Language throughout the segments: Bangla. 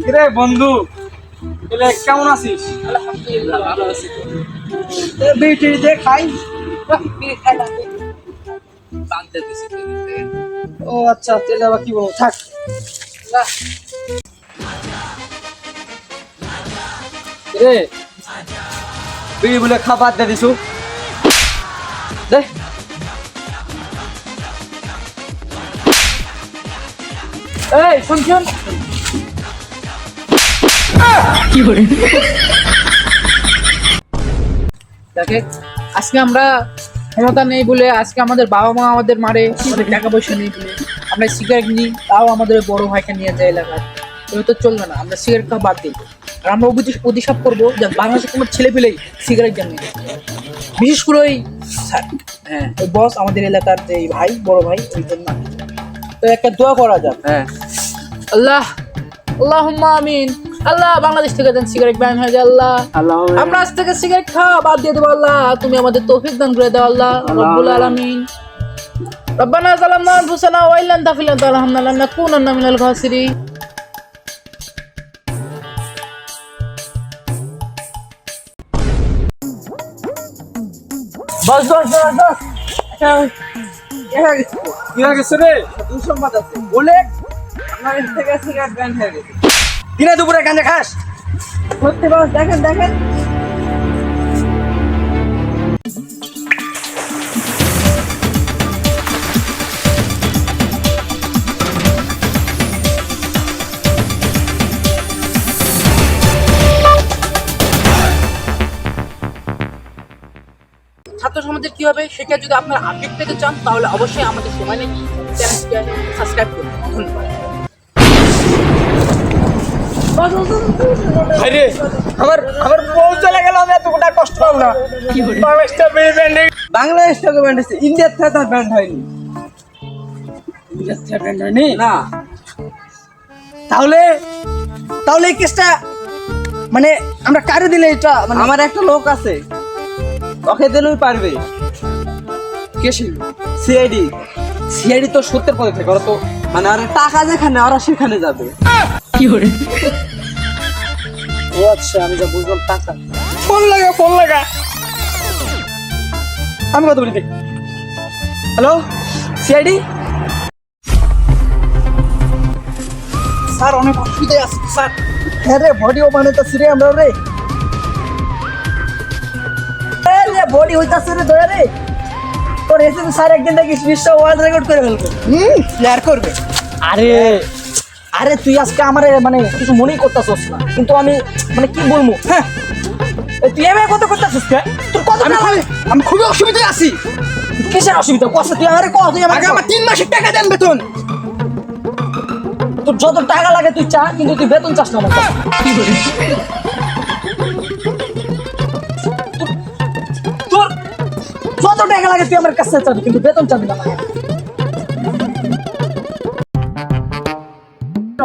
কিরে বন্ধু, এলে কেমন আছিস? আলহামদুলিল্লাহ ভালো আছি। বিটি দে খাই। ও আচ্ছা, তাহলে আবার কি বলবো, থাক। রে বিড়ি বলে খাবার দিয়ে দিছু দে। এই শুন শুন, কি করে দেখে আজকে আমরা ক্ষমতা নেই বলে, আজকে আমাদের বাবা মা আমাদের মারে, আমাদের টাকা পয়সা নেই বলে আমরা সিগারেট নিই, তাও আমাদের বড় ভাইকে নিয়ে যায় এলাকায়। এভাবে তো চলবে না, আমরা সিগারেট খাওয়া বাদ দিই। আর আমরা প্রতিষ্ঠাপ করবো যে বাংলাদেশে কোনো ছেলে পেলেই সিগারেট জানে, বিশেষ করে ওই স্যার, হ্যাঁ ওই বস আমাদের এলাকার যে ভাই, বড় ভাই, ওই জন্য তো একটা দোয়া করা যাক। হ্যাঁ আল্লাহ আল্লাহুম্মা আমিন। আল্লাহ বাংলাদেশ থেকে দেন সিগারেট ব্যান হয়ে যায়। আল্লাহ আমরা আজ থেকে সিগারেট খাওয়া বাদ দিয়ে দেবো। আল্লাহ তুমি আমাদের তৌফিক দান করে দাও। আল্লাহ রব্বুল আলামিন। রব্বানা যালামনা আনফুসানা ওয়া ইল্লাম তাগফির লানা ওয়া লানাকুনান্না মিনাল খাসিরিন। বস বস বস বস, কি হয়ে গেছে রে? দুঃসংবাদ আছে বলে আমার থেকে সিগারেট ব্যান হয়ে গেছে। দিনে দুপুরে গাঁজা খাস? সত্যি বস, দেখেন দেখেন। ছাত্র সমাজের কি হবে সেটা যদি আপনারা আপডেট পেতে চান তাহলে অবশ্যই আমাদের সময় নেই চ্যানেলটিকে সাবস্ক্রাইব করুন। ধন্যবাদ। আরে আমার আমার বউ চলে গেল, আমি এত গোটা কষ্ট পাবো না। বাংলাদেশটা ব্যান্ড, বাংলাদেশ থেকে ব্যান্ড হয়েছে, ইন্ডিয়ার থেকে তার ব্যান্ড হয়নি। ইন্ডিয়ার থেকে ব্যান্ড হয়নি না। তাহলে তাহলে এই কেসটা মানে আমরা কারে দিলে এটা, মানে আমার একটা লোক আছে, ওকে দিলেই পারবে। কে ছিল? সিআইডি। সিআইডি তো সত্যের পথে থেকে, ওরা তো মানে আর টাকা যেখানে ওরা সেখানে যাবে। কি করে ও আচ্ছা, আমি যা বুঝলাম টাকা। ফোন লাগা ফোন লাগা, আমি কথা বলি দেখ। হ্যালো সিআইডি স্যার, অনেক অসুবিধায় আছে স্যার। হ্যাঁ রে, বডিও বানাইতেছি রে আমরা রে। বডি হইতাছে রে দয়া রে। তোর এসএম স্যার একদিন দেখিস বিশ্ব ওয়ার্ল্ড রেকর্ড করে ফেলবে। প্লেয়ার করবে। আরে আরে তুই আজকে আমারে মানে কিছু মনেই করতেছস না, কিন্তু আমি মানে কি বলবো। হ্যাঁ তুই এমন কত করতেছিস? তোর কত? আমি খুবই অসুবিধায় আছি। কিসের অসুবিধা? কষ্ট তুই আমারে কত? তুই আমাকে আমার 3 মাসের টাকা দেন বেতন। তোর যত টাকা লাগে তুই চা, কিন্তু তুই বেতন চাস না আমার কাছে। কি বলি? তোর যত টাকা লাগে তুই আমার কাছে চাবি, কিন্তু বেতন চাবি না।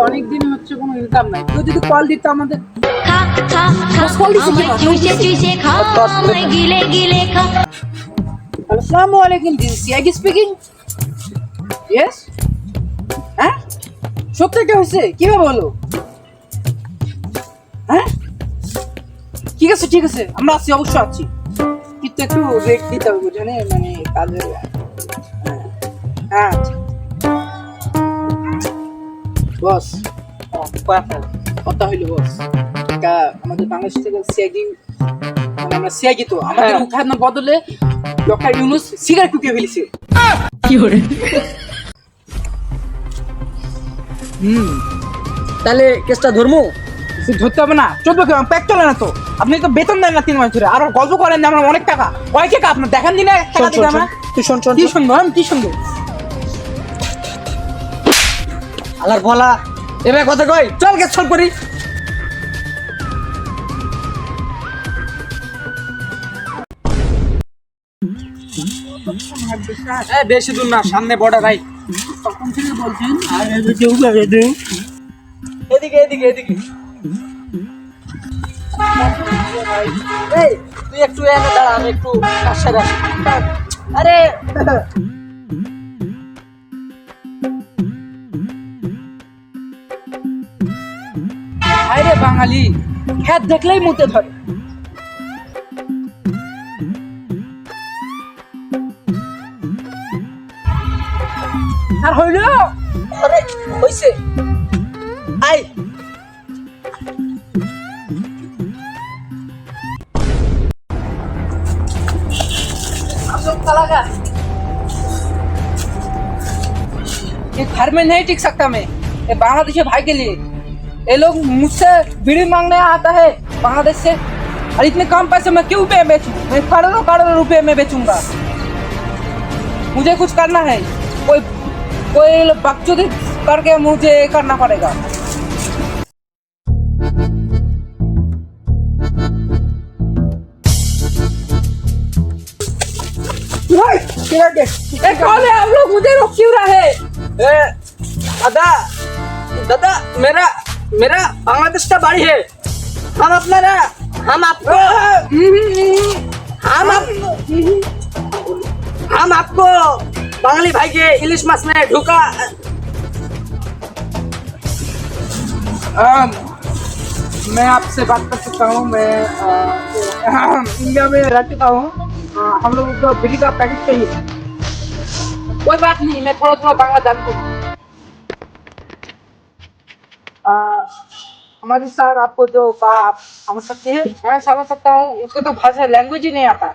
অনেক দিন হচ্ছে কোনো ইনকাম নাই, কেউ যদি কল দিত আমাদের। আসসালামু আলাইকুম, দিস সিআইডি স্পিকিং। ইয়েস, হ্যাঁ সত্যি কি হয়েছে? কিভাবে হলো? হ্যাঁ ঠিক আছে ঠিক আছে, আমরা আছি, অবশ্যই আছি, কিন্তু একটু রেট দিতে হবে বুঝলেন, মানে কাজের। হ্যাঁ বস, কথা হইলো বস, এটা আমাদের বাংলাদেশ থেকে সিআইডি, মানে আমরা সিআইডি তো আমাদের উঠানোর বদলে ডক্টর ইউনুস সিগারেট টুকিয়ে ফেলেছে। কি করে তাহলে কেসটা ধরমু? ধরতে হবে না, চলবে কেমন প্যাক চলে না তো। আপনি তো বেতন দেন না 3 মাস ধরে, আর গল্প করেন যে আমরা অনেক টাকা, কয় টাকা আপনার দেখান দিনে টাকা দিন আমরা। তুই শোন শোন, কি শুনবো আমি, কি শুনবো? আলার বলা এবার কথা কই, চল কেস সলভ করি। বেশি দূর না, সামনে বর্ডার। ভাই তখন থেকে বলছেন এদিকে এদিকে এদিকে। এই তুই একটু এনে দাঁড়া, আমি একটু কাজ সেরে আসি। আরে বাঙালি খ্যাত দেখলেই মুতে ধরে। আর হইল আরে হইছে আই लगा ये घर में नहीं टिक सकता मैं। ये बांग्लादेशी भाई के लिए ये लोग मुझसे बीड़ी मांगने आता है बांग्लादेश से, और इतने कम पैसे में क्यों बेचूं? मैं करोड़ों करोड़ों रुपए में बेचूंगा। मुझे कुछ करना है, कोई बकचोदी करके मुझे करना पड़ेगा। ये कौन है? आप लोग मुझे रोक क्यों रहे? दादा दादा मेरा मेरा बांग्लादेश का बाड़ी है। हम अपना हम आपको हम आपको बांग्ली भाई के इलिश मास में ढुका। मैं आपसे बात कर सकता हूँ। मैं इंडिया में रह चुका हूँ। हम लोग को बिजली का पैकेट चाहिए। कोई बात नहीं, मैं थोड़ा थोड़ा बांग्ला जानता हूँ। हमारे सर आपको जो आप समझ सकते हैं, मैं समझ सकता हूँ। उसको तो भाषा लैंग्वेज ही नहीं आता।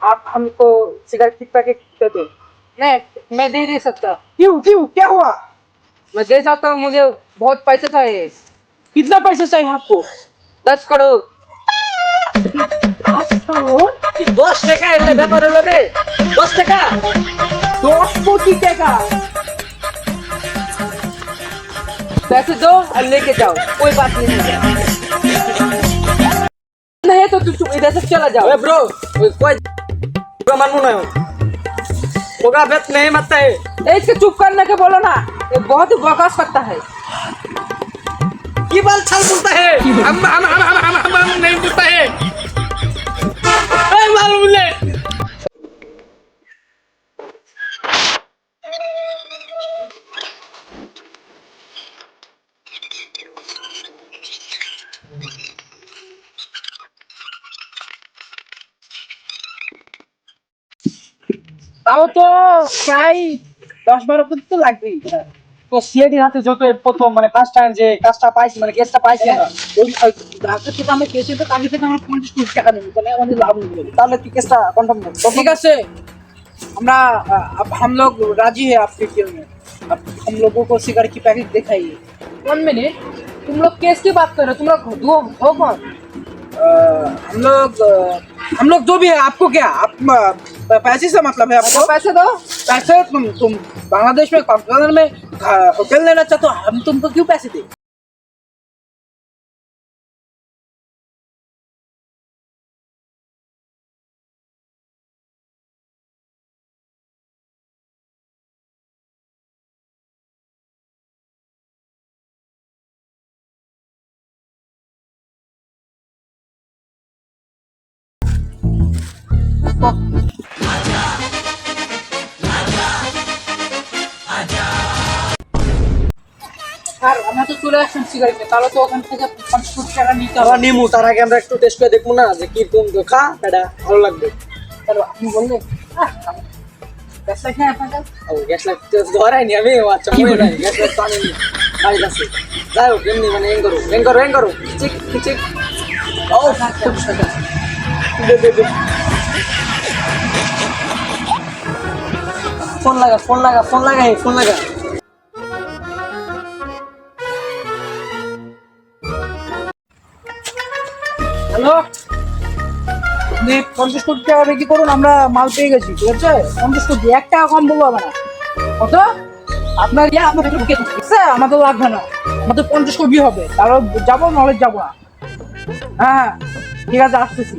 आप हमको सिगरेट की पैकेट दे दो। नहीं, मैं दे नहीं सकता। क्यों क्यों क्या हुआ? मैं दे सकता हूँ, मुझे बहुत पैसे चाहिए। कितना पैसे चाहिए आपको? 10 करोड़। 10 টাকা এলে ব্যাপার হলো রে। 10 টাকা 10 कोटी का पैसे दो और लेके जाओ, कोई बात नहीं है। नहीं तो तुम इधर से चला जाओ। ए ब्रो कोई मानू ना होगा बेत नहीं मत है। इसके चुप करने के बोलो ना, ये बहुत ही बकवास करता है। की बाल छल बोलता है। हम नहीं बोलता है। मालूम ले তাও তো প্রায় 10-12 কোটি তো লাগবেই। তো সিআইডি হাতে যত প্রথম মানে ফার্স্ট টাইম যে কাজটা পাইছি মানে কেসটা পাইছি না ওই ঢাকা থেকে আমি কেসে তো কাজে থেকে আমার 50 কোটি টাকা নেব, তাহলে আমাদের লাভ নেই। তাহলে কি কেসটা কনফার্ম ठीक है से हमरा अब हम लोग राजी है आपके केस में। अब हम लोगों को सिगरेट की पैकेट दिखाइए। 1 मिनट, तुम लोग केस की बात कर रहे हो? तुम लोग हो कौन? हम लोग जो भी है, आपको क्या आप पैसे से मतलब है? आपको पैसे दो। पैसे तुम बांग्लादेश में कॉन्फ्रेंस में होटल लेना चाहते हो, हम तुमको क्यों पैसे दें? আর আমরা তো চলে আসলাম সিগারেটে, তাহলে তো ওখান থেকে 50 কোটি টাকা নিতে হবে। আবার নিমু তার আগে আমরা একটু টেস্ট করে দেখবো না যে কি কোন খা এটা ভালো লাগবে। তাহলে আপনি বললেন গ্যাস লাইট হ্যাঁ আপনার কাছে? ও গ্যাস লাইট ধরাইনি আমি। আচ্ছা মনে নাই গ্যাস লাইট পানি নি বাড়ি আছে। যাই হোক এমনি মানে এং করো চিক চিক। ও খুব সাদা দে ফোন লাগা। হ্যালো, আপনি 50 কোটি টাকা রেখে করুন, আমরা মাল পেয়ে গেছি। ঠিক আছে, 50 কোটি, 1 টাকা কম বলবো না। কত? আপনার আমাদের ঢুকে দিচ্ছে, আমাদের লাগবে না। আমাদের 50 কোটি হবে, তাহলে যাবো, নলেজ যাবো না। হ্যাঁ ঠিক আছে, আসতেছি।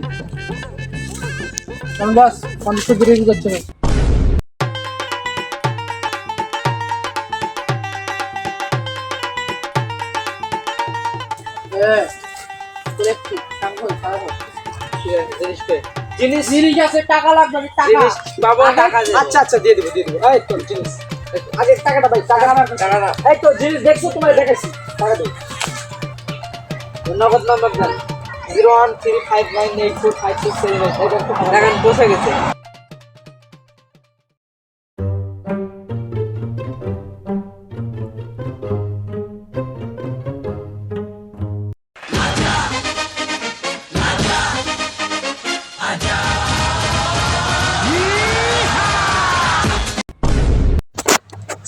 50 কোটি রেখে যাচ্ছে। জিনিস জিনিস আছে, টাকা লাগবে। টাকা জিনিস বাবা টাকা। আচ্ছা দিয়ে দিব এই তো জিনিস আগে টাকাটা ভাই, টাকাটা। এই তো জিনিস দেখছো, তোমার দেখাইছি, টাকা দিই। নগদ নাম্বার দেন 01359845678 দেখেন বসে গেছে।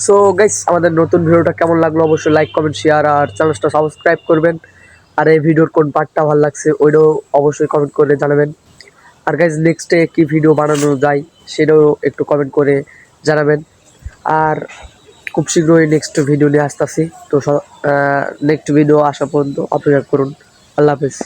সো গাইস, আমাদের নতুন ভিডিওটা কেমন লাগলো অবশ্যই লাইক কমেন্ট শেয়ার আর চ্যানেলটা সাবস্ক্রাইব করবেন। আর এই ভিডিওর কোন পার্টটা ভালো লাগছে ওইটাও অবশ্যই কমেন্ট করে জানাবেন। আর গাইস নেক্সটে কি ভিডিও বানানো যায় সেটাও একটু কমেন্ট করে জানাবেন। আর খুব শীঘ্রই নেক্সট ভিডিও নিয়ে আসতেছি। তো নেক্সট ভিডিও আসা পর্যন্ত অপেক্ষা করুন। আল্লাহ হাফেজ।